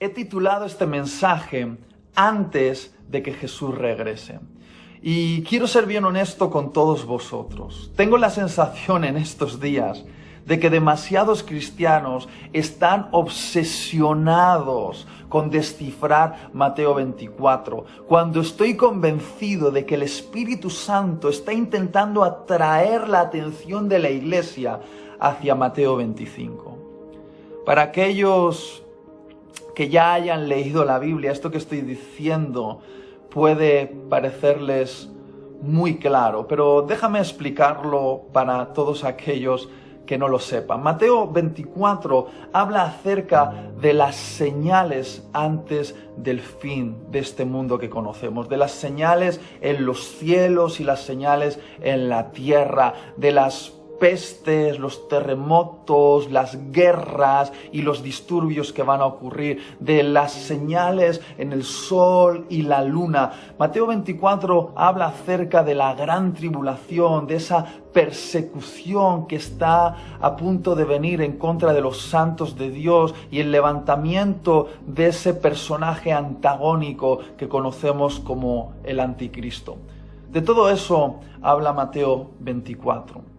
he titulado este mensaje antes de que Jesús regrese. Y quiero ser bien honesto con todos vosotros. Tengo la sensación en estos días de que demasiados cristianos están obsesionados con descifrar Mateo 24, cuando estoy convencido de que el Espíritu Santo está intentando atraer la atención de la iglesia hacia Mateo 25. Para aquellos que ya hayan leído la Biblia, esto que estoy diciendo puede parecerles muy claro, pero déjame explicarlo para todos aquellos que no lo sepan. Mateo 24 habla acerca de las señales antes del fin de este mundo que conocemos, de las señales en los cielos y las señales en la tierra, de las pestes, los terremotos, las guerras y los disturbios que van a ocurrir, de las señales en el sol y la luna. Mateo 24 habla acerca de la gran tribulación, de esa persecución que está a punto de venir en contra de los santos de Dios y el levantamiento de ese personaje antagónico que conocemos como el anticristo. De todo eso habla Mateo 24.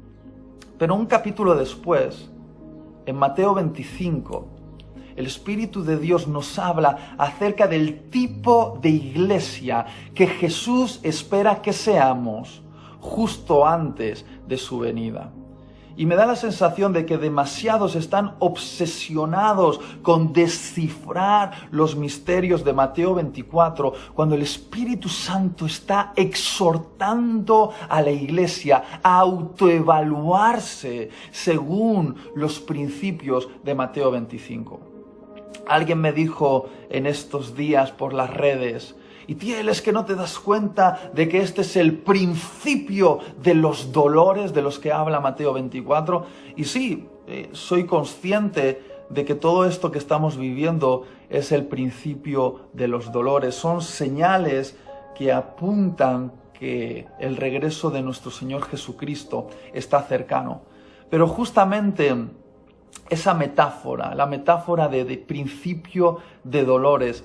Pero un capítulo después, en Mateo 25, el Espíritu de Dios nos habla acerca del tipo de iglesia que Jesús espera que seamos justo antes de su venida. Y me da la sensación de que demasiados están obsesionados con descifrar los misterios de Mateo 24, cuando el Espíritu Santo está exhortando a la iglesia a autoevaluarse según los principios de Mateo 25. Alguien me dijo en estos días por las redes: Itiel, es que no te das cuenta de que este es el principio de los dolores de los que habla Mateo 24. Y sí, soy consciente de que todo esto que estamos viviendo es el principio de los dolores. Son señales que apuntan que el regreso de nuestro Señor Jesucristo está cercano. Pero justamente esa metáfora, la metáfora de principio de dolores,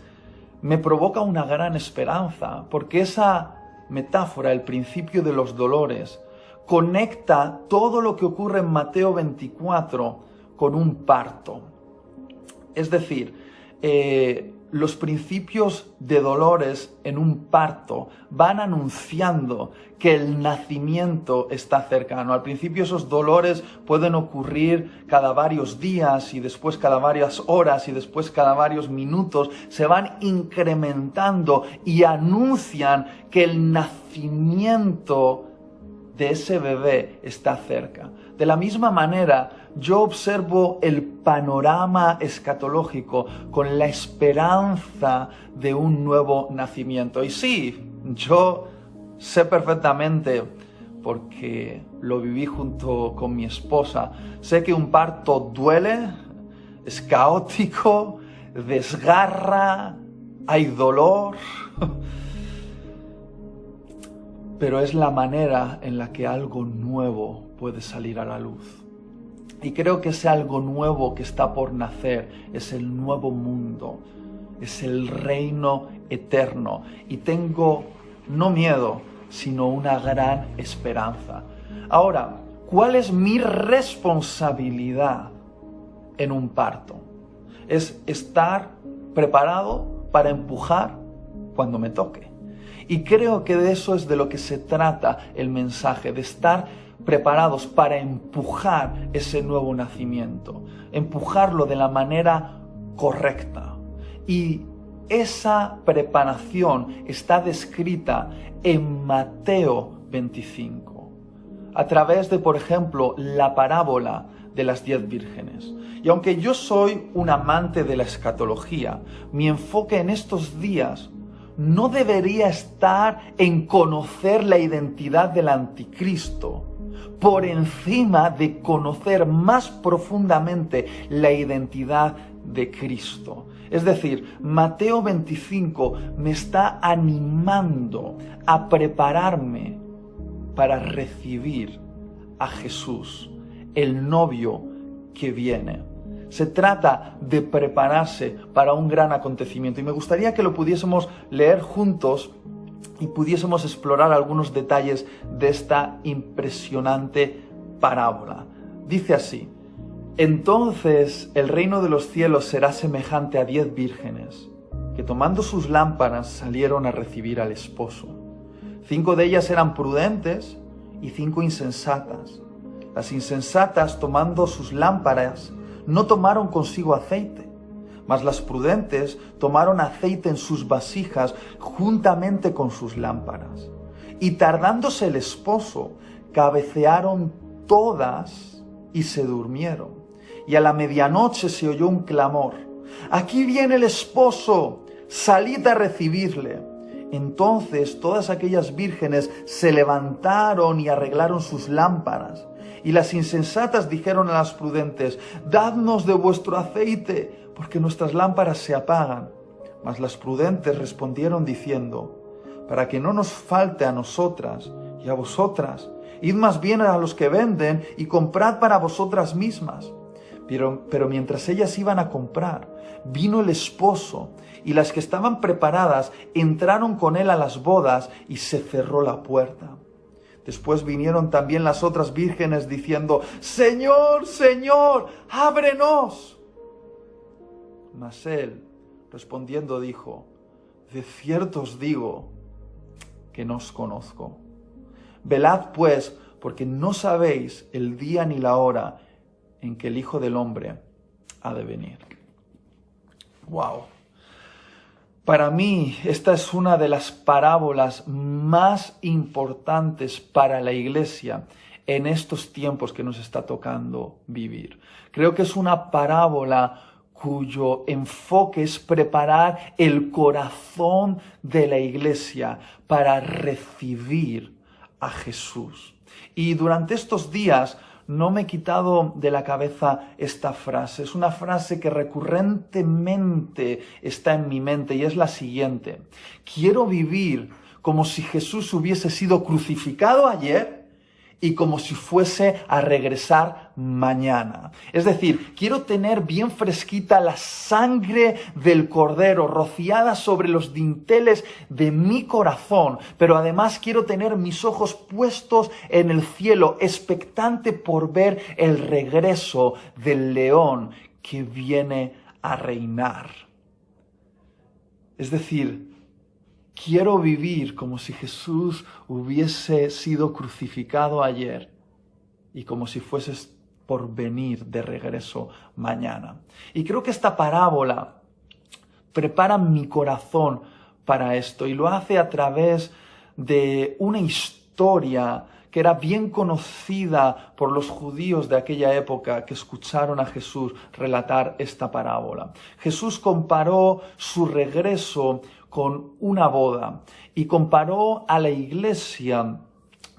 me provoca una gran esperanza, porque esa metáfora, el principio de los dolores, conecta todo lo que ocurre en Mateo 24 con un parto. Es decir, los principios de dolores en un parto van anunciando que el nacimiento está cercano. Al principio esos dolores pueden ocurrir cada varios días y después cada varias horas y después cada varios minutos. Se van incrementando y anuncian que el nacimiento de ese bebé está cerca. De la misma manera, yo observo el panorama escatológico con la esperanza de un nuevo nacimiento. Y sí, yo sé perfectamente, porque lo viví junto con mi esposa, sé que un parto duele, es caótico, desgarra, hay dolor, pero es la manera en la que algo nuevo puede salir a la luz. Y creo que ese algo nuevo que está por nacer es el nuevo mundo, es el reino eterno. Y tengo no miedo, sino una gran esperanza. Ahora, ¿cuál es mi responsabilidad en un parto? Es estar preparado para empujar cuando me toque. Y creo que de eso es de lo que se trata el mensaje, de estar preparados para empujar ese nuevo nacimiento, empujarlo de la manera correcta. Y esa preparación está descrita en Mateo 25, a través de, por ejemplo, la parábola de las 10 vírgenes. Y aunque yo soy un amante de la escatología, mi enfoque en estos días no debería estar en conocer la identidad del anticristo, por encima de conocer más profundamente la identidad de Cristo. Es decir, Mateo 25 me está animando a prepararme para recibir a Jesús, el novio que viene. Se trata de prepararse para un gran acontecimiento. Y me gustaría que lo pudiésemos leer juntos y pudiésemos explorar algunos detalles de esta impresionante parábola. Dice así: entonces el reino de los cielos será semejante a 10 vírgenes, que tomando sus lámparas salieron a recibir al esposo. 5 de ellas eran prudentes y 5 insensatas. Las insensatas, tomando sus lámparas, no tomaron consigo aceite, mas las prudentes tomaron aceite en sus vasijas juntamente con sus lámparas. Y tardándose el esposo, cabecearon todas y se durmieron. Y a la medianoche se oyó un clamor: «¡Aquí viene el esposo! ¡Salid a recibirle!». Entonces todas aquellas vírgenes se levantaron y arreglaron sus lámparas. Y las insensatas dijeron a las prudentes: «Dadnos de vuestro aceite, porque nuestras lámparas se apagan». Mas las prudentes respondieron diciendo: «Para que no nos falte a nosotras y a vosotras, id más bien a los que venden y comprad para vosotras mismas». Pero mientras ellas iban a comprar, vino el esposo, y las que estaban preparadas entraron con él a las bodas, y se cerró la puerta. Después vinieron también las otras vírgenes diciendo: «Señor, Señor, ábrenos». Mas él, respondiendo, dijo: «De cierto os digo que no os conozco. Velad pues, porque no sabéis el día ni la hora en que el Hijo del Hombre ha de venir». ¡Wow! Para mí, esta es una de las parábolas más importantes para la iglesia en estos tiempos que nos está tocando vivir. Creo que es una parábola cuyo enfoque es preparar el corazón de la iglesia para recibir a Jesús. Y durante estos días no me he quitado de la cabeza esta frase. Es una frase que recurrentemente está en mi mente y es la siguiente: quiero vivir como si Jesús hubiese sido crucificado ayer y como si fuese a regresar mañana. Es decir, quiero tener bien fresquita la sangre del Cordero rociada sobre los dinteles de mi corazón, pero además quiero tener mis ojos puestos en el cielo, expectante por ver el regreso del león que viene a reinar. Es decir, quiero vivir como si Jesús hubiese sido crucificado ayer y como si fuese por venir de regreso mañana. Y creo que esta parábola prepara mi corazón para esto y lo hace a través de una historia que era bien conocida por los judíos de aquella época que escucharon a Jesús relatar esta parábola. Jesús comparó su regreso con una boda y comparó a la iglesia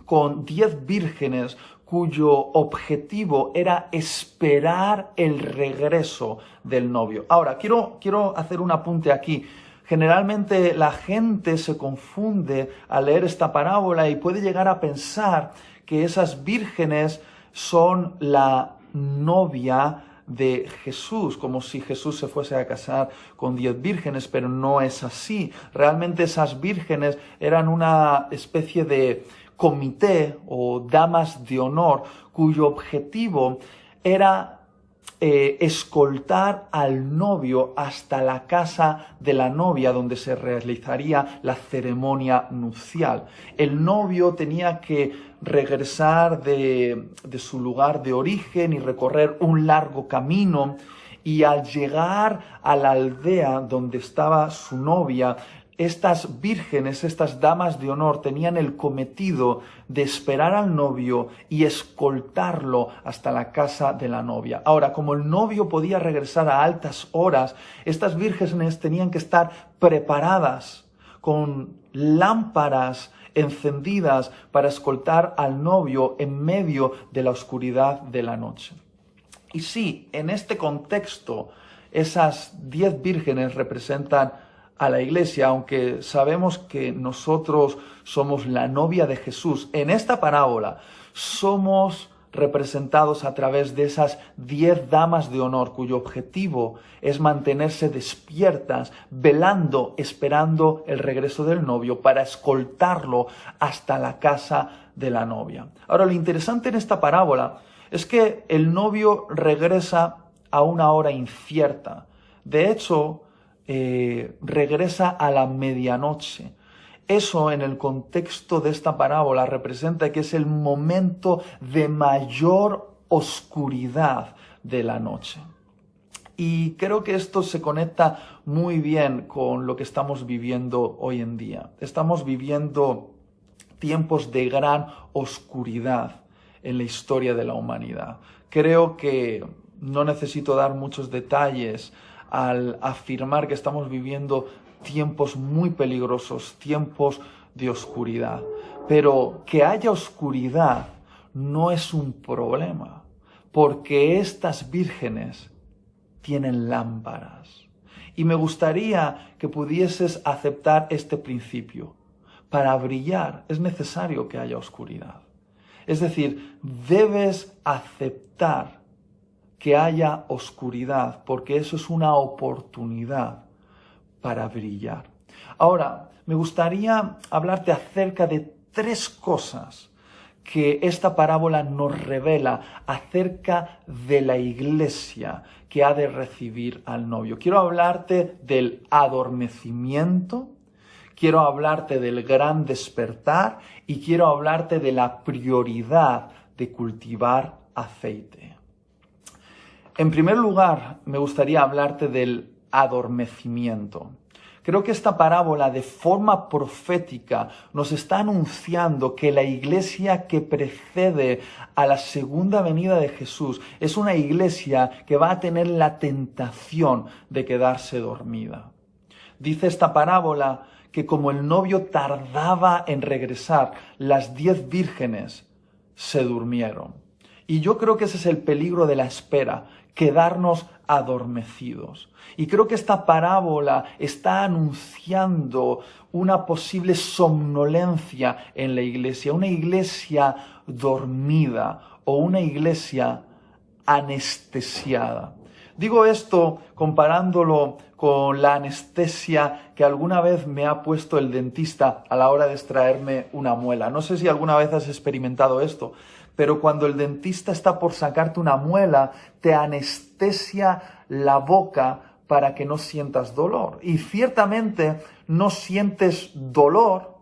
con 10 vírgenes cuyo objetivo era esperar el regreso del novio. Ahora, quiero hacer un apunte aquí. Generalmente la gente se confunde al leer esta parábola y puede llegar a pensar que esas vírgenes son la novia de Jesús, como si Jesús se fuese a casar con 10 vírgenes, pero no es así. Realmente esas vírgenes eran una especie de comité o damas de honor cuyo objetivo era escoltar al novio hasta la casa de la novia donde se realizaría la ceremonia nupcial. El novio tenía que regresar de su lugar de origen y recorrer un largo camino, y al llegar a la aldea donde estaba su novia, estas vírgenes, estas damas de honor, tenían el cometido de esperar al novio y escoltarlo hasta la casa de la novia. Ahora, como el novio podía regresar a altas horas, estas vírgenes tenían que estar preparadas con lámparas encendidas para escoltar al novio en medio de la oscuridad de la noche. Y sí, en este contexto, esas 10 vírgenes representan a la iglesia, aunque sabemos que nosotros somos la novia de Jesús. En esta parábola somos representados a través de esas 10 damas de honor, cuyo objetivo es mantenerse despiertas, velando, esperando el regreso del novio para escoltarlo hasta la casa de la novia. Ahora, lo interesante en esta parábola es que el novio regresa a una hora incierta. De hecho, regresa a la medianoche. Eso, en el contexto de esta parábola, representa que es el momento de mayor oscuridad de la noche. Y creo que esto se conecta muy bien con lo que estamos viviendo hoy en día. Estamos viviendo tiempos de gran oscuridad en la historia de la humanidad. Creo que no necesito dar muchos detalles al afirmar que estamos viviendo tiempos muy peligrosos, tiempos de oscuridad. Pero que haya oscuridad no es un problema, porque estas vírgenes tienen lámparas. Y me gustaría que pudieses aceptar este principio. Para brillar es necesario que haya oscuridad. Es decir, debes aceptar que haya oscuridad, porque eso es una oportunidad para brillar. Ahora, me gustaría hablarte acerca de 3 cosas que esta parábola nos revela acerca de la iglesia que ha de recibir al novio. Quiero hablarte del adormecimiento, quiero hablarte del gran despertar y quiero hablarte de la prioridad de cultivar aceite. En primer lugar, me gustaría hablarte del adormecimiento. Creo que esta parábola de forma profética nos está anunciando que la iglesia que precede a la segunda venida de Jesús es una iglesia que va a tener la tentación de quedarse dormida. Dice esta parábola que como el novio tardaba en regresar, las 10 vírgenes se durmieron. Y yo creo que ese es el peligro de la espera, quedarnos adormecidos. Y creo que esta parábola está anunciando una posible somnolencia en la iglesia, una iglesia dormida o una iglesia anestesiada. Digo esto comparándolo con la anestesia que alguna vez me ha puesto el dentista a la hora de extraerme una muela. No sé si alguna vez has experimentado esto, pero cuando el dentista está por sacarte una muela, te anestesia la boca para que no sientas dolor. Y ciertamente no sientes dolor,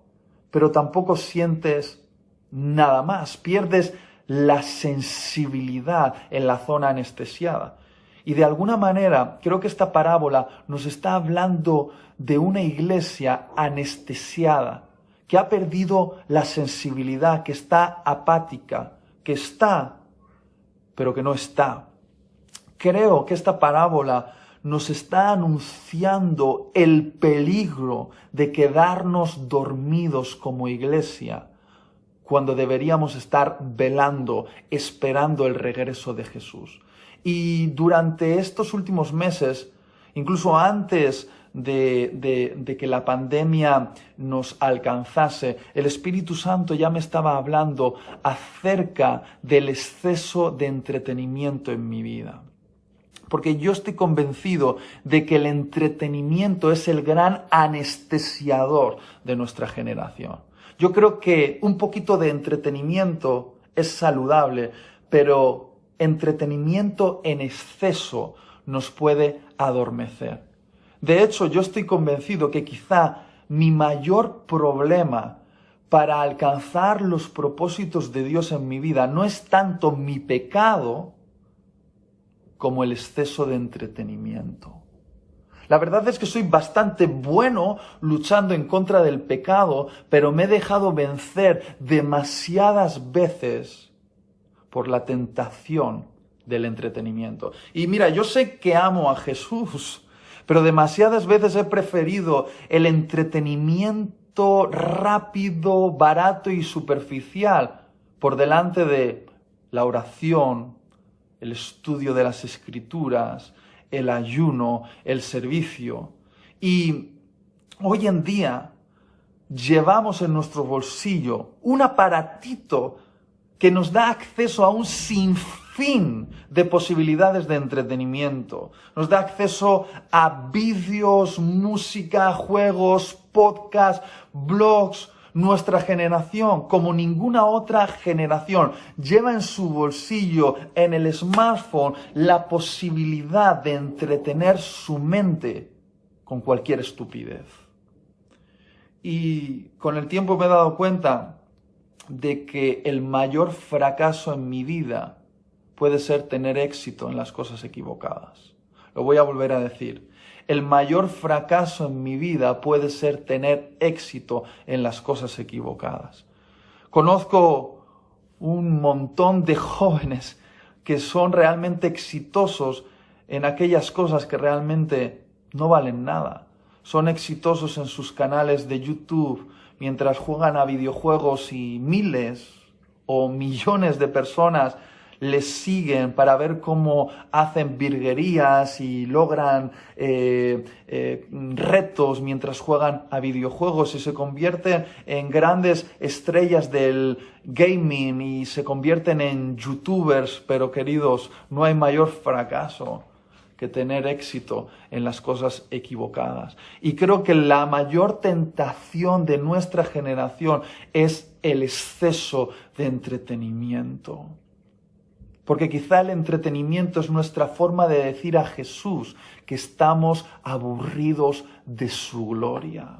pero tampoco sientes nada más. Pierdes la sensibilidad en la zona anestesiada. Y de alguna manera, creo que esta parábola nos está hablando de una iglesia anestesiada, que ha perdido la sensibilidad, que está apática, que está, pero que no está. Creo que esta parábola nos está anunciando el peligro de quedarnos dormidos como iglesia, cuando deberíamos estar velando, esperando el regreso de Jesús. Y durante estos últimos meses, incluso antes de que la pandemia nos alcanzase, el Espíritu Santo ya me estaba hablando acerca del exceso de entretenimiento en mi vida. Porque yo estoy convencido de que el entretenimiento es el gran anestesiador de nuestra generación. Yo creo que un poquito de entretenimiento es saludable, pero entretenimiento en exceso nos puede adormecer. De hecho, yo estoy convencido que quizá mi mayor problema para alcanzar los propósitos de Dios en mi vida no es tanto mi pecado como el exceso de entretenimiento. La verdad es que soy bastante bueno luchando en contra del pecado, pero me he dejado vencer demasiadas veces por la tentación del entretenimiento. Y mira, yo sé que amo a Jesús, pero demasiadas veces he preferido el entretenimiento rápido, barato y superficial por delante de la oración, el estudio de las Escrituras, el ayuno, el servicio. Y hoy en día llevamos en nuestro bolsillo un aparatito que nos da acceso a un sinfín de posibilidades de entretenimiento. Nos da acceso a vídeos, música, juegos, podcasts, blogs. Nuestra generación, como ninguna otra generación, lleva en su bolsillo, en el smartphone, la posibilidad de entretener su mente con cualquier estupidez. Y con el tiempo me he dado cuenta de que el mayor fracaso en mi vida puede ser tener éxito en las cosas equivocadas. Lo voy a volver a decir. El mayor fracaso en mi vida puede ser tener éxito en las cosas equivocadas. Conozco un montón de jóvenes que son realmente exitosos en aquellas cosas que realmente no valen nada. Son exitosos en sus canales de YouTube mientras juegan a videojuegos y miles o millones de personas les siguen para ver cómo hacen virguerías y logran retos mientras juegan a videojuegos y se convierten en grandes estrellas del gaming y se convierten en youtubers. Pero queridos, no hay mayor fracaso que tener éxito en las cosas equivocadas. Y creo que la mayor tentación de nuestra generación es el exceso de entretenimiento. Porque quizá el entretenimiento es nuestra forma de decir a Jesús que estamos aburridos de su gloria.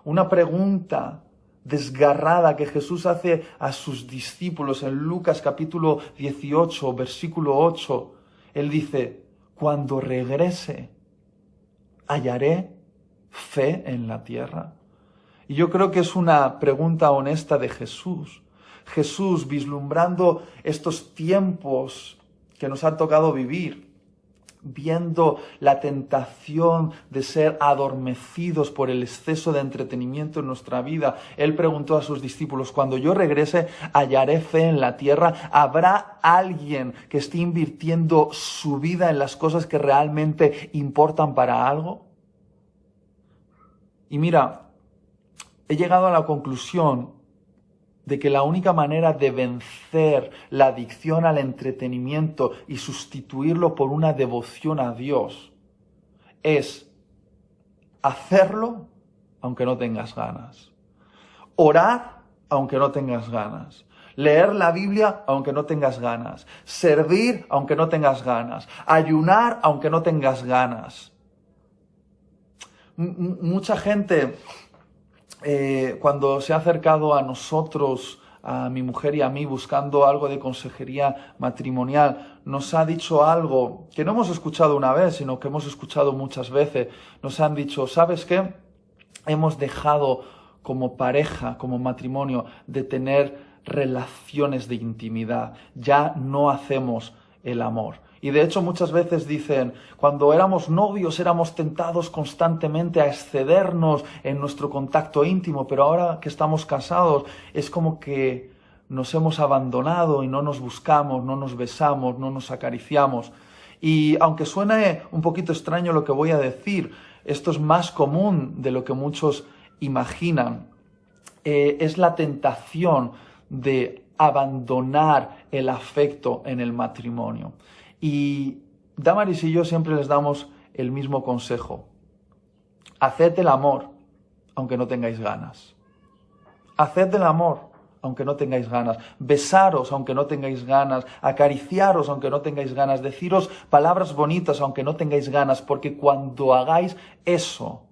Una pregunta desgarrada que Jesús hace a sus discípulos en Lucas capítulo 18, versículo 8. Él dice, cuando regrese, ¿hallaré fe en la tierra? Y yo creo que es una pregunta honesta de Jesús. Jesús, vislumbrando estos tiempos que nos han tocado vivir, viendo la tentación de ser adormecidos por el exceso de entretenimiento en nuestra vida, Él preguntó a sus discípulos, cuando yo regrese, ¿hallaré fe en la tierra? ¿Habrá alguien que esté invirtiendo su vida en las cosas que realmente importan para algo? Y mira, he llegado a la conclusión de que la única manera de vencer la adicción al entretenimiento y sustituirlo por una devoción a Dios es hacerlo aunque no tengas ganas, orar aunque no tengas ganas, leer la Biblia aunque no tengas ganas, servir aunque no tengas ganas, ayunar aunque no tengas ganas. Mucha gente cuando se ha acercado a nosotros, a mi mujer y a mí, buscando algo de consejería matrimonial, nos ha dicho algo que no hemos escuchado una vez, sino que hemos escuchado muchas veces. Nos han dicho, ¿sabes qué? Hemos dejado como pareja, como matrimonio, de tener relaciones de intimidad. Ya no hacemos el amor. Y de hecho muchas veces dicen, cuando éramos novios éramos tentados constantemente a excedernos en nuestro contacto íntimo, pero ahora que estamos casados es como que nos hemos abandonado y no nos buscamos, no nos besamos, no nos acariciamos. Y aunque suene un poquito extraño lo que voy a decir, esto es más común de lo que muchos imaginan. Es la tentación de abandonar el afecto en el matrimonio. Y Damaris y yo siempre les damos el mismo consejo. Haced el amor aunque no tengáis ganas. Haced el amor aunque no tengáis ganas. Besaros aunque no tengáis ganas. Acariciaros aunque no tengáis ganas. Deciros palabras bonitas aunque no tengáis ganas. Porque cuando hagáis eso,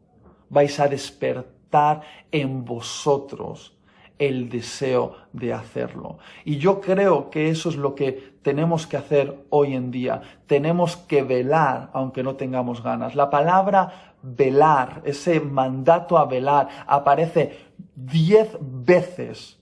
vais a despertar en vosotros el deseo de hacerlo. Y yo creo que eso es lo que tenemos que hacer hoy en día. Tenemos que velar aunque no tengamos ganas. La palabra velar, ese mandato a velar, aparece 10 veces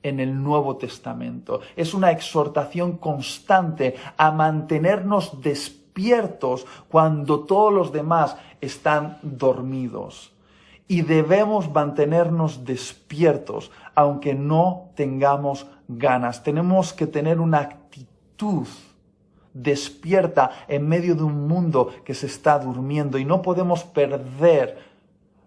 en el Nuevo Testamento. Es una exhortación constante a mantenernos despiertos cuando todos los demás están dormidos. Y debemos mantenernos despiertos, aunque no tengamos ganas. Tenemos que tener una actitud despierta en medio de un mundo que se está durmiendo. Y no podemos perder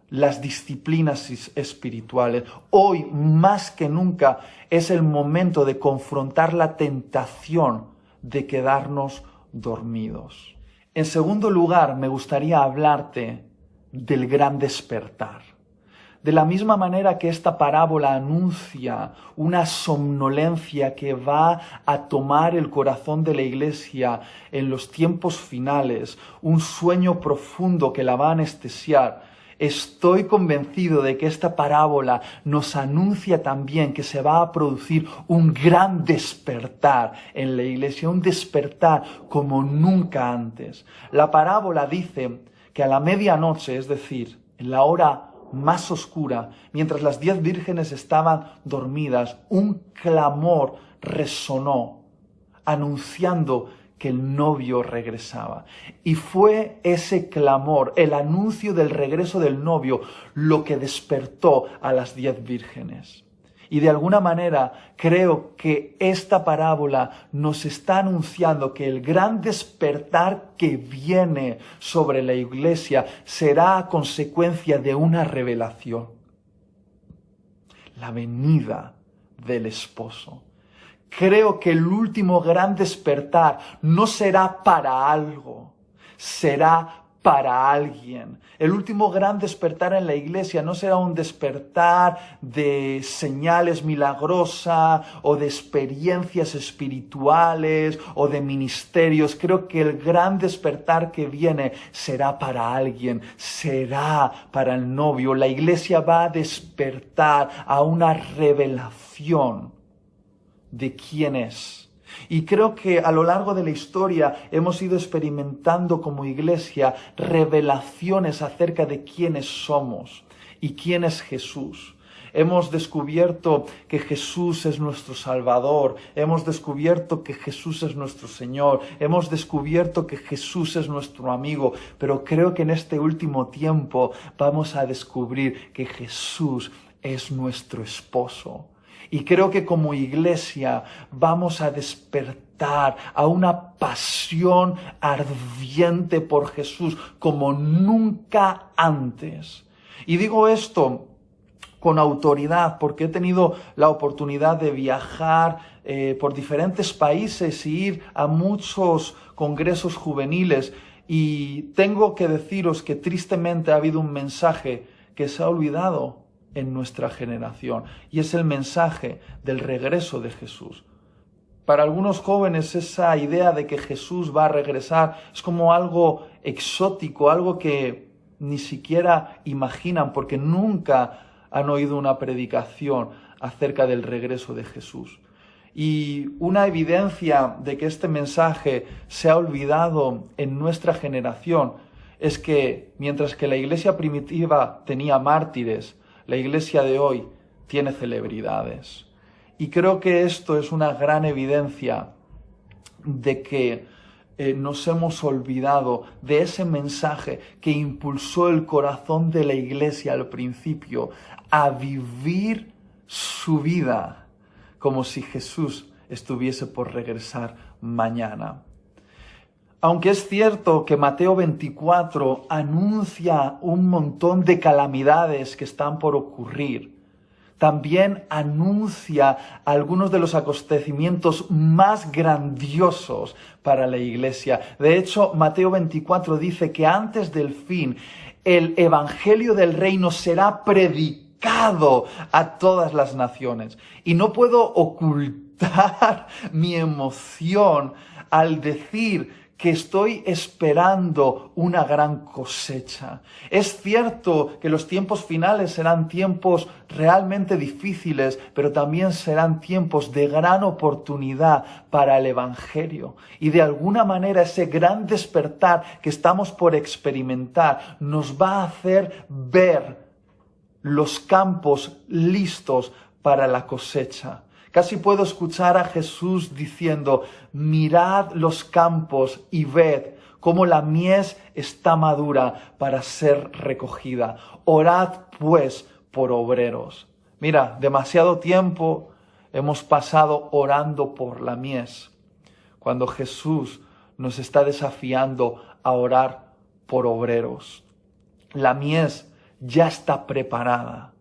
las disciplinas espirituales. Hoy, más que nunca, es el momento de confrontar la tentación de quedarnos dormidos. En segundo lugar, me gustaría hablarte del gran despertar. De la misma manera que esta parábola anuncia una somnolencia que va a tomar el corazón de la iglesia en los tiempos finales, un sueño profundo que la va a anestesiar, estoy convencido de que esta parábola nos anuncia también que se va a producir un gran despertar en la iglesia, un despertar como nunca antes. La parábola dice que a la medianoche, es decir, en la hora más oscura, mientras las 10 vírgenes estaban dormidas, un clamor resonó, anunciando que el novio regresaba. Y fue ese clamor, el anuncio del regreso del novio, lo que despertó a las 10 vírgenes. Y de alguna manera creo que esta parábola nos está anunciando que el gran despertar que viene sobre la iglesia será a consecuencia de una revelación. La venida del esposo. Creo que el último gran despertar no será para algo, será para alguien. El último gran despertar en la iglesia no será un despertar de señales milagrosas o de experiencias espirituales o de ministerios. Creo que el gran despertar que viene será para alguien, será para el novio. La iglesia va a despertar a una revelación de quién es. Y creo que a lo largo de la historia hemos ido experimentando como iglesia revelaciones acerca de quiénes somos y quién es Jesús. Hemos descubierto que Jesús es nuestro Salvador, hemos descubierto que Jesús es nuestro Señor, hemos descubierto que Jesús es nuestro amigo, pero creo que en este último tiempo vamos a descubrir que Jesús es nuestro esposo. Y creo que como iglesia vamos a despertar a una pasión ardiente por Jesús como nunca antes. Y digo esto con autoridad porque he tenido la oportunidad de viajar por diferentes países y ir a muchos congresos juveniles. Y tengo que deciros que tristemente ha habido un mensaje que se ha olvidado en nuestra generación, y es el mensaje del regreso de Jesús. Para algunos jóvenes esa idea de que Jesús va a regresar es como algo exótico, algo que ni siquiera imaginan porque nunca han oído una predicación acerca del regreso de Jesús. Y una evidencia de que este mensaje se ha olvidado en nuestra generación es que mientras que la iglesia primitiva tenía mártires, la iglesia de hoy tiene celebridades. Y creo que esto es una gran evidencia de que nos hemos olvidado de ese mensaje que impulsó el corazón de la iglesia al principio a vivir su vida como si Jesús estuviese por regresar mañana. Aunque es cierto que Mateo 24 anuncia un montón de calamidades que están por ocurrir, también anuncia algunos de los acontecimientos más grandiosos para la iglesia. De hecho, Mateo 24 dice que antes del fin, el evangelio del reino será predicado a todas las naciones. Y no puedo ocultar mi emoción al decir que estoy esperando una gran cosecha. Es cierto que los tiempos finales serán tiempos realmente difíciles, pero también serán tiempos de gran oportunidad para el Evangelio. Y de alguna manera ese gran despertar que estamos por experimentar nos va a hacer ver los campos listos para la cosecha. Casi puedo escuchar a Jesús diciendo: mirad los campos y ved cómo la mies está madura para ser recogida. Orad pues por obreros. Mira, demasiado tiempo hemos pasado orando por la mies, cuando Jesús nos está desafiando a orar por obreros. La mies ya está preparada.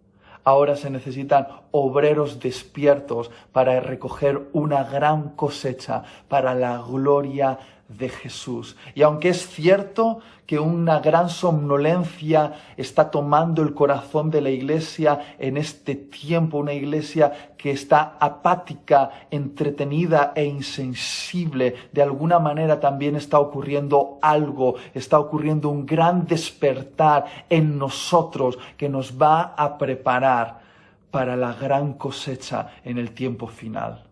Ahora se necesitan obreros despiertos para recoger una gran cosecha para la gloria de Jesús. Y aunque es cierto que una gran somnolencia está tomando el corazón de la iglesia en este tiempo, una iglesia que está apática, entretenida e insensible, de alguna manera también está ocurriendo algo, está ocurriendo un gran despertar en nosotros que nos va a preparar para la gran cosecha en el tiempo final.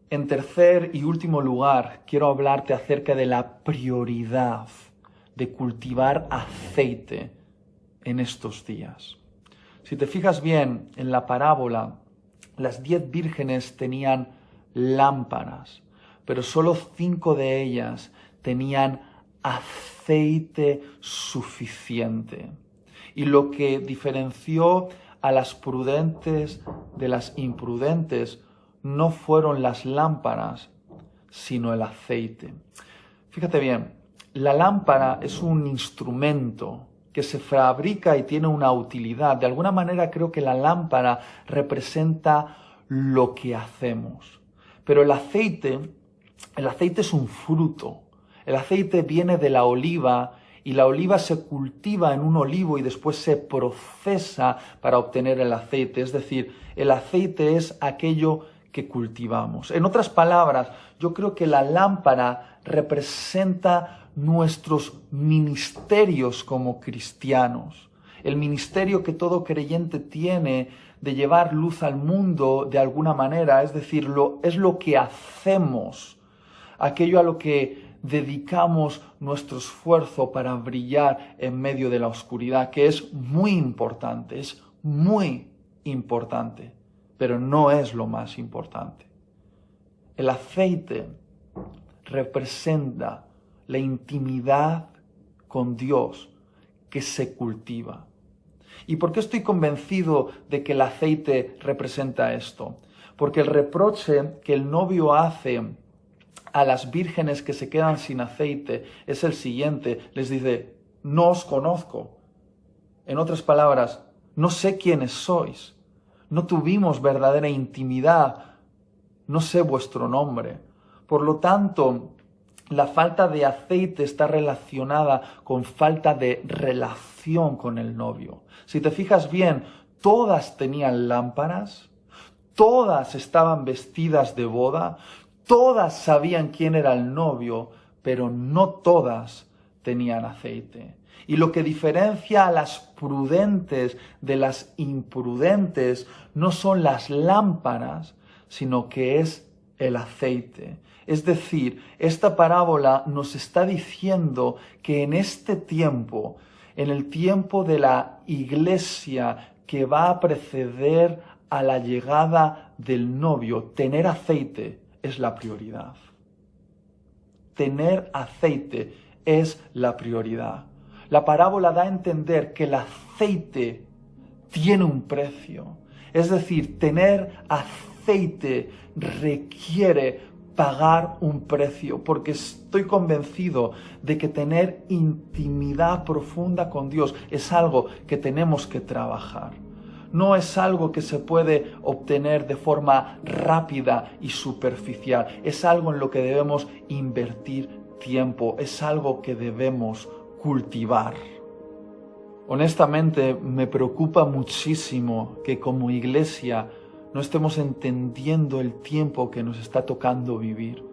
En tercer y último lugar, quiero hablarte acerca de la prioridad de cultivar aceite en estos días. Si te fijas bien en la parábola, las 10 vírgenes tenían lámparas, pero solo 5 de ellas tenían aceite suficiente. Y lo que diferenció a las prudentes de las imprudentes no fueron las lámparas, sino el aceite. Fíjate bien, la lámpara es un instrumento que se fabrica y tiene una utilidad. De alguna manera creo que la lámpara representa lo que hacemos. Pero el aceite es un fruto. El aceite viene de la oliva y la oliva se cultiva en un olivo y después se procesa para obtener el aceite. Es decir, el aceite es aquello que cultivamos. En otras palabras, yo creo que la lámpara representa nuestros ministerios como cristianos. El ministerio que todo creyente tiene de llevar luz al mundo de alguna manera, es decir, es lo que hacemos, aquello a lo que dedicamos nuestro esfuerzo para brillar en medio de la oscuridad, que es muy importante, pero no es lo más importante. El aceite representa la intimidad con Dios que se cultiva. ¿Y por qué estoy convencido de que el aceite representa esto? Porque el reproche que el novio hace a las vírgenes que se quedan sin aceite es el siguiente. Les dice, no os conozco. En otras palabras, no sé quiénes sois. No tuvimos verdadera intimidad. No sé vuestro nombre. Por lo tanto, la falta de aceite está relacionada con falta de relación con el novio. Si te fijas bien, todas tenían lámparas, todas estaban vestidas de boda, todas sabían quién era el novio, pero no todas tenían aceite. Y lo que diferencia a las prudentes de las imprudentes no son las lámparas, sino que es el aceite. Es decir, esta parábola nos está diciendo que en este tiempo, en el tiempo de la iglesia que va a preceder a la llegada del novio, tener aceite es la prioridad. Tener aceite es la prioridad. La parábola da a entender que el aceite tiene un precio. Es decir, tener aceite requiere pagar un precio, porque estoy convencido de que tener intimidad profunda con Dios es algo que tenemos que trabajar. No es algo que se puede obtener de forma rápida y superficial. Es algo en lo que debemos invertir tiempo. Es algo que debemos cultivar. Honestamente, me preocupa muchísimo que como iglesia no estemos entendiendo el tiempo que nos está tocando vivir.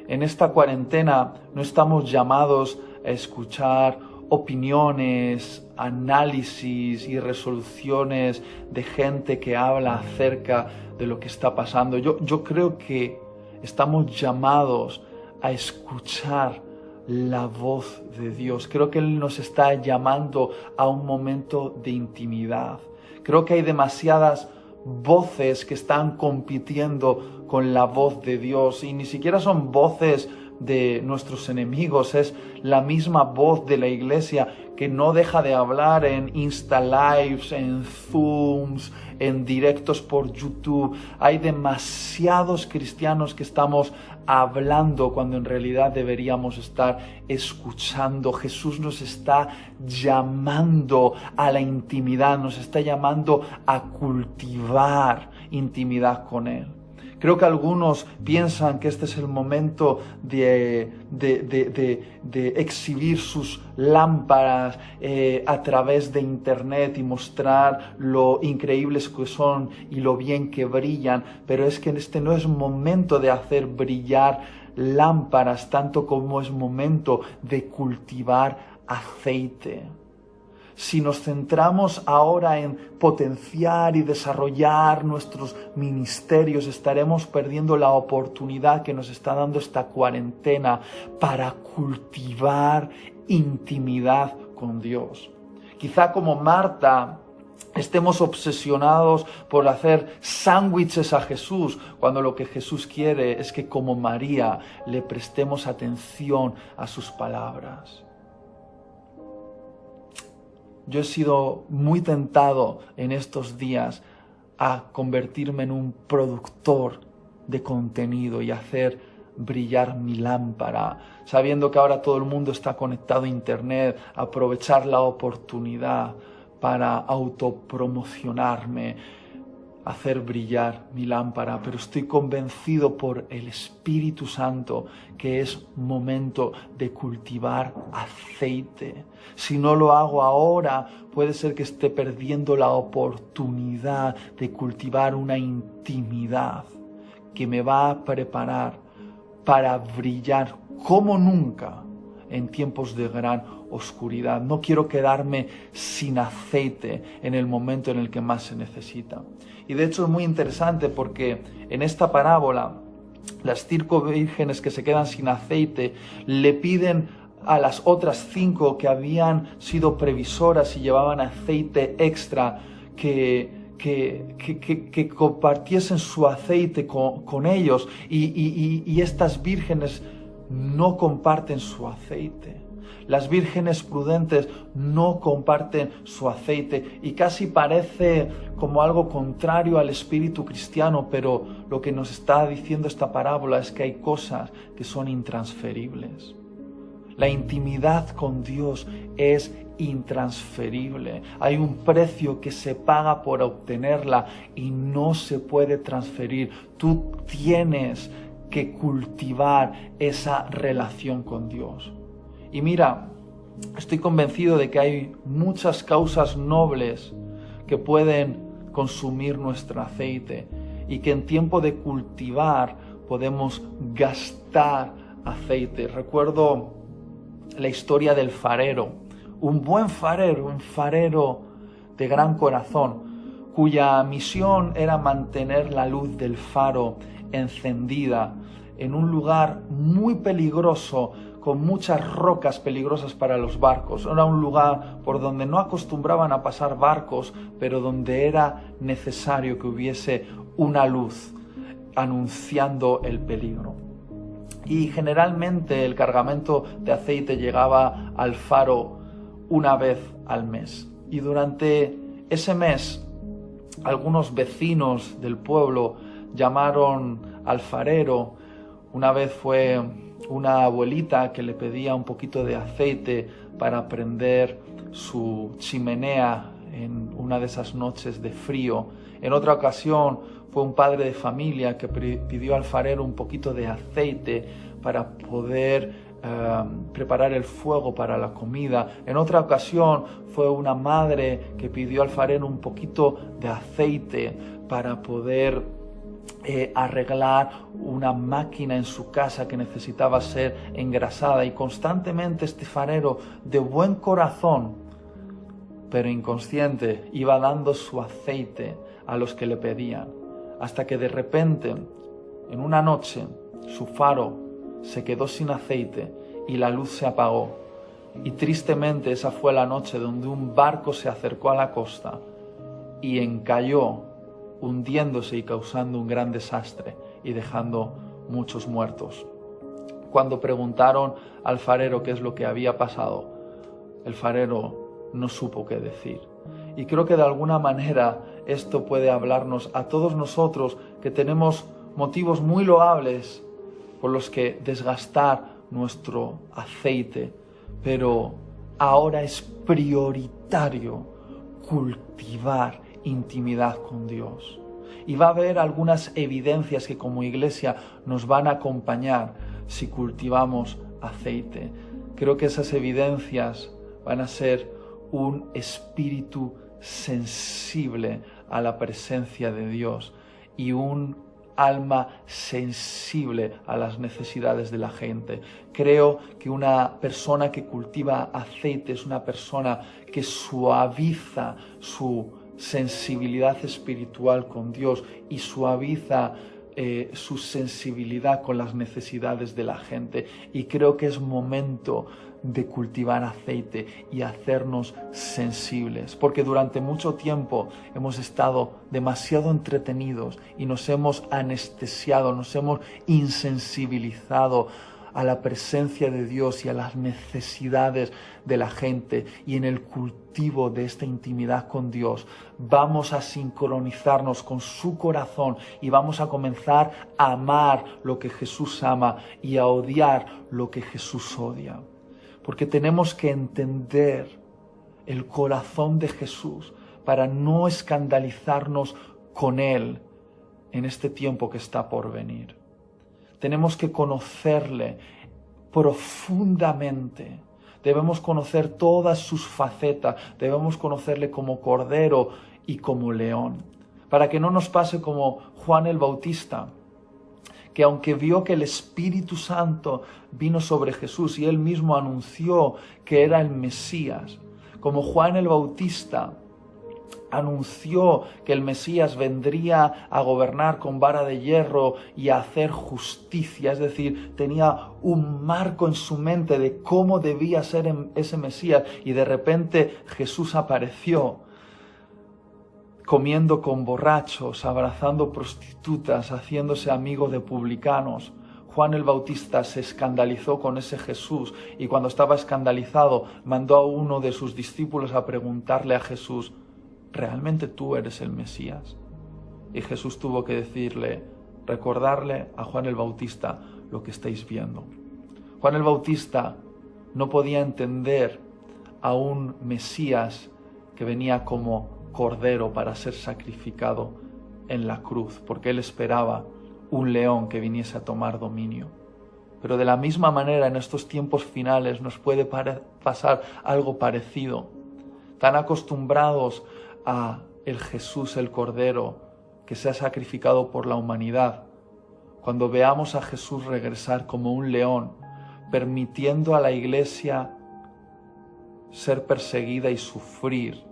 En esta cuarentena no estamos llamados a escuchar opiniones, análisis y resoluciones de gente que habla acerca de lo que está pasando. Yo creo que estamos llamados a escuchar la voz de Dios. Creo que Él nos está llamando a un momento de intimidad. Creo que hay demasiadas voces que están compitiendo con la voz de Dios y ni siquiera son voces de nuestros enemigos, es la misma voz de la iglesia que no deja de hablar en Insta Lives, en Zooms, en directos por YouTube. Hay demasiados cristianos que estamos hablando cuando en realidad deberíamos estar escuchando. Jesús nos está llamando a la intimidad, nos está llamando a cultivar intimidad con Él. Creo que algunos piensan que este es el momento de exhibir sus lámparas a través de internet y mostrar lo increíbles que son y lo bien que brillan, pero es que este no es momento de hacer brillar lámparas tanto como es momento de cultivar aceite. Si nos centramos ahora en potenciar y desarrollar nuestros ministerios, estaremos perdiendo la oportunidad que nos está dando esta cuarentena para cultivar intimidad con Dios. Quizá como Marta estemos obsesionados por hacer sándwiches a Jesús, cuando lo que Jesús quiere es que como María le prestemos atención a sus palabras. Yo he sido muy tentado en estos días a convertirme en un productor de contenido y hacer brillar mi lámpara, sabiendo que ahora todo el mundo está conectado a internet, aprovechar la oportunidad para autopromocionarme, hacer brillar mi lámpara, pero estoy convencido por el Espíritu Santo que es momento de cultivar aceite. Si no lo hago ahora, puede ser que esté perdiendo la oportunidad de cultivar una intimidad que me va a preparar para brillar como nunca en tiempos de gran oscuridad. No quiero quedarme sin aceite en el momento en el que más se necesita. Y de hecho es muy interesante porque en esta parábola las 5 vírgenes que se quedan sin aceite le piden a las otras 5 que habían sido previsoras y llevaban aceite extra que compartiesen su aceite con ellos y estas vírgenes no comparten su aceite. Las vírgenes prudentes no comparten su aceite y casi parece como algo contrario al espíritu cristiano, pero lo que nos está diciendo esta parábola es que hay cosas que son intransferibles. La intimidad con Dios es intransferible. Hay un precio que se paga por obtenerla y no se puede transferir. Tú tienes que cultivar esa relación con Dios. Y mira, estoy convencido de que hay muchas causas nobles que pueden consumir nuestro aceite y que en tiempo de cultivar podemos gastar aceite. Recuerdo la historia del farero, un buen farero, un farero de gran corazón, cuya misión era mantener la luz del faro encendida en un lugar muy peligroso, con muchas rocas peligrosas para los barcos. Era un lugar por donde no acostumbraban a pasar barcos, pero donde era necesario que hubiese una luz anunciando el peligro. Y generalmente el cargamento de aceite llegaba al faro una vez al mes. Y durante ese mes, algunos vecinos del pueblo llamaron al farero. Una vez fue una abuelita que le pedía un poquito de aceite para prender su chimenea en una de esas noches de frío. En otra ocasión fue un padre de familia que pidió al farero un poquito de aceite para poder preparar el fuego para la comida. En otra ocasión fue una madre que pidió al farero un poquito de aceite para poder arreglar una máquina en su casa que necesitaba ser engrasada. Y constantemente este farero, de buen corazón pero inconsciente, iba dando su aceite a los que le pedían, hasta que de repente, en una noche, su faro se quedó sin aceite y la luz se apagó. Y tristemente esa fue la noche donde un barco se acercó a la costa y encalló, hundiéndose y causando un gran desastre y dejando muchos muertos. Cuando preguntaron al alfarero qué es lo que había pasado, el alfarero no supo qué decir. Y creo que de alguna manera esto puede hablarnos a todos nosotros que tenemos motivos muy loables por los que desgastar nuestro aceite, pero ahora es prioritario cultivar intimidad con Dios. Y va a haber algunas evidencias que como iglesia nos van a acompañar si cultivamos aceite. Creo que esas evidencias van a ser un espíritu sensible a la presencia de Dios y un alma sensible a las necesidades de la gente. Creo que una persona que cultiva aceite es una persona que suaviza su sensibilidad espiritual con Dios y suaviza su sensibilidad con las necesidades de la gente. Y creo que es momento de cultivar aceite y hacernos sensibles, porque durante mucho tiempo hemos estado demasiado entretenidos y nos hemos anestesiado, nos hemos insensibilizado a la presencia de Dios y a las necesidades de la gente. Y en el cultivo de esta intimidad con Dios vamos a sincronizarnos con su corazón y vamos a comenzar a amar lo que Jesús ama y a odiar lo que Jesús odia. Porque tenemos que entender el corazón de Jesús para no escandalizarnos con Él en este tiempo que está por venir. Tenemos que conocerle profundamente. Debemos conocer todas sus facetas. Debemos conocerle como Cordero y como León. Para que no nos pase como Juan el Bautista, que aunque vio que el Espíritu Santo vino sobre Jesús y él mismo anunció que era el Mesías, como Juan el Bautista anunció que el Mesías vendría a gobernar con vara de hierro y a hacer justicia, es decir, tenía un marco en su mente de cómo debía ser ese Mesías, y de repente Jesús apareció comiendo con borrachos, abrazando prostitutas, haciéndose amigo de publicanos. Juan el Bautista se escandalizó con ese Jesús y cuando estaba escandalizado mandó a uno de sus discípulos a preguntarle a Jesús: ¿realmente tú eres el Mesías? Y Jesús tuvo que recordarle a Juan el Bautista lo que estáis viendo. Juan el Bautista no podía entender a un Mesías que venía como Cordero para ser sacrificado en la cruz, porque él esperaba un león que viniese a tomar dominio. Pero de la misma manera en estos tiempos finales nos puede pasar algo parecido. Tan acostumbrados a el Jesús, el Cordero, que se ha sacrificado por la humanidad, cuando veamos a Jesús regresar como un león, permitiendo a la iglesia ser perseguida y sufrir,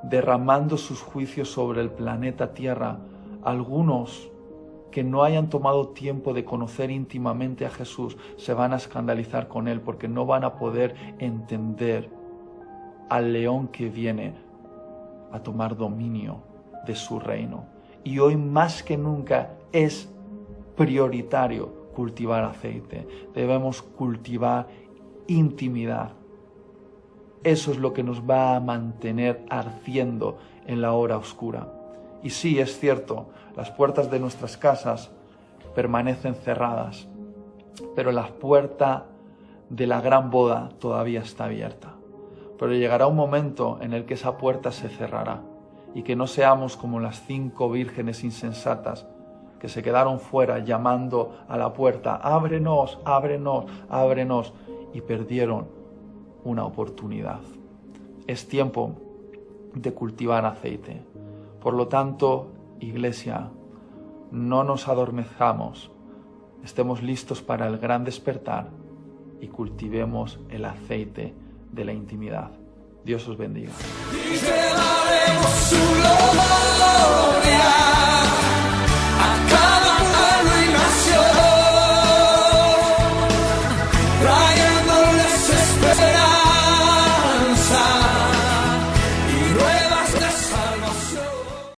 derramando sus juicios sobre el planeta Tierra, algunos que no hayan tomado tiempo de conocer íntimamente a Jesús se van a escandalizar con Él porque no van a poder entender al león que viene a tomar dominio de su reino. Y hoy más que nunca es prioritario cultivar aceite. Debemos cultivar intimidad. Eso es lo que nos va a mantener ardiendo en la hora oscura. Y sí, es cierto, las puertas de nuestras casas permanecen cerradas, pero la puerta de la gran boda todavía está abierta. Pero llegará un momento en el que esa puerta se cerrará y que no seamos como las 5 vírgenes insensatas que se quedaron fuera llamando a la puerta: ábrenos, ábrenos, ábrenos, y perdieron una oportunidad. Es tiempo de cultivar aceite. Por lo tanto, iglesia, no nos adormezcamos, estemos listos para el gran despertar y cultivemos el aceite de la intimidad. Dios os bendiga.